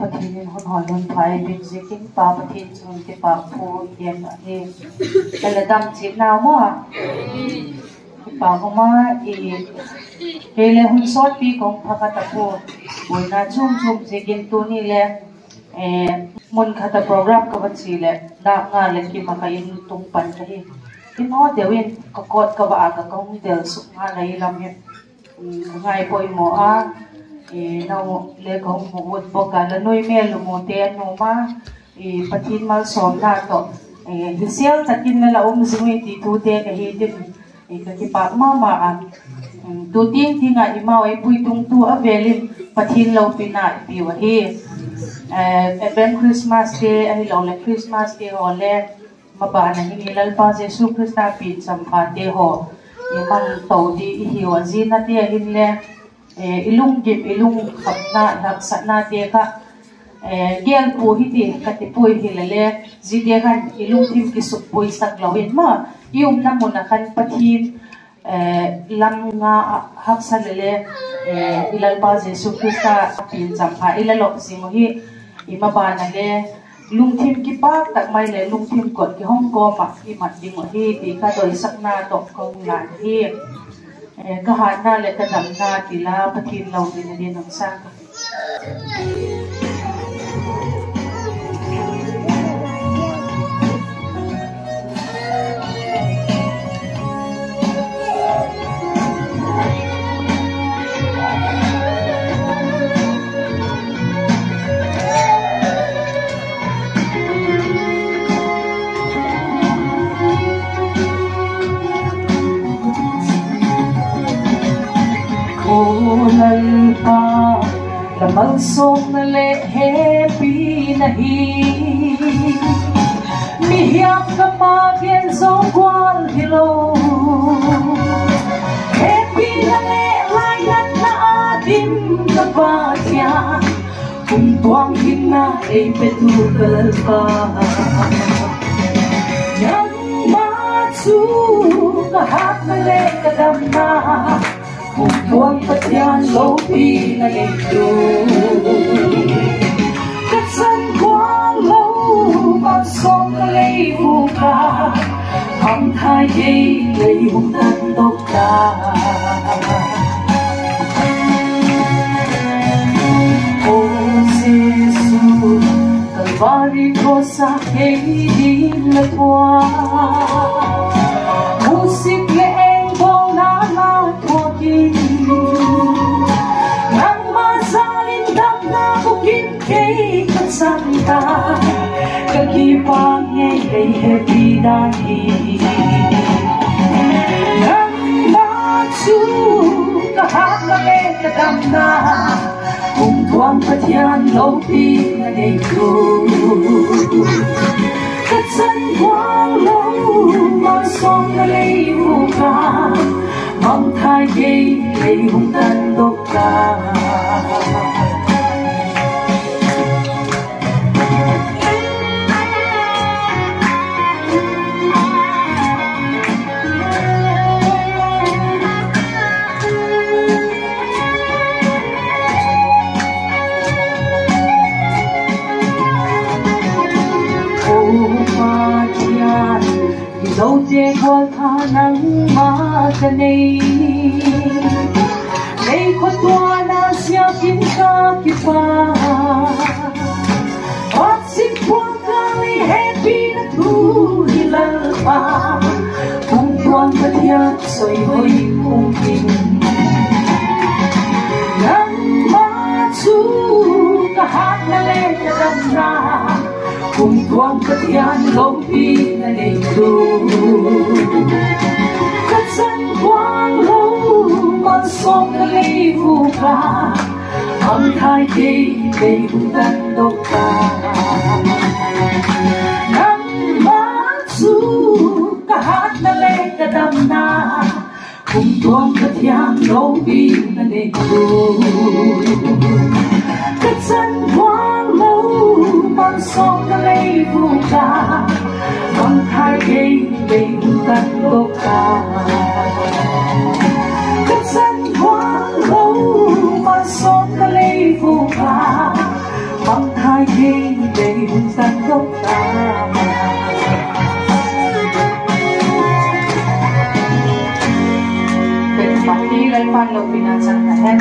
ปฏิเนหอนหอนลนไฟเป็นเสียงปาปฏิจงเก็บปากพูดเย็นเองแต่ละดำจีนาวมั่วปากมาอีเฮเลหุ่นซอดปีของพระคตาพูบุญนาชุ่มเสียงตัวนี้แหละมุนคตาโปรแกรมกับวันสีแหละดาบงานเล็กกิมาkainตรงปันที่ที่มอเดี๋ยวเองก็กดกับอากาศก็มีเดี๋ยวสุขงานอะไรลำเนี่ยไงพอยหมอเราเลี้ยงหมูบอกกันแล้วนุ้ยแม่ลูกหมูเตียนหนูมาปะทินมาสอนหน้าต่อเสียงจะกินแล้วซึ่งไม่ตีตัวเตียกับเฮดินก็ที่ปากมาตัวเตียงที่ไงมาไอ้ปุยตรงตัวเวลินปะทินเราปีน่าปีว่าเฮเป็นคริสต์มาสเดย์ไอ้เราเล่นคริสต์มาสเดย์ฮอลเล่มาบ้านนี้ลัลปาเจสุคริสต์ปีสัมผัสเดย์ฮอยังมันโตดีหิวจีนัดเดียหินเล่ilung gip ilung kapna haksana deka gel pu hiti katipui hilale zide kan ilung tim kisupui saklawin ma yum namuna kan pathin lam nga haksalele ilal pa jesu krista pin champa ilalo simuhi imabana le lungthim ki pa takmai le lungthim kot ki hong ko ma imat ding hi ti ka doi sakna to kong na hi kahana le kadamna tila pathin law din din ang sang lalpa lamang song na le happy na hi mihiyap ka pa bien song kwal hello happy na le layan na atin na batya kung tuwang hina ay petugal pa yang matsu kahat na le kadam na kung tuwang patyan lopi na ito katsan kwang lo magsong na layong ka ang thayay layong tandok ka O Jesus Kalvari ko sa kailin na tuwa musik leeng bong na matwagin nang masalin dam na bukid kay kansanta kagipang ngay happy dahil nang matsukahat na may kadam na kung tuwang patyan lopi na negro katsan kwang lo masong na layong ka mang thayay layong tandok ka dấu che qua tha nắng ma chân này đây có tua na sia kín ca kipa ot xin quang kali happy na thu hilal pa kung tuan patiat soy hoy kung king nang matsu kahat na le kadam na kung tuwang patian lopi na negro katsan kwang lo masong na layong ka ang thayay layong tandok ka nang matsu kahat na le kadam na kung tuwang patian lopi na negro katsan kwang lo masong na layong ka ang thayay layong tandok ka katsan kwang lo masong na layong ka ang hai khi về buồn sang gốc taเป็นปาร์ตี้ไร้ฟันเราเป็นอาจารย์แต่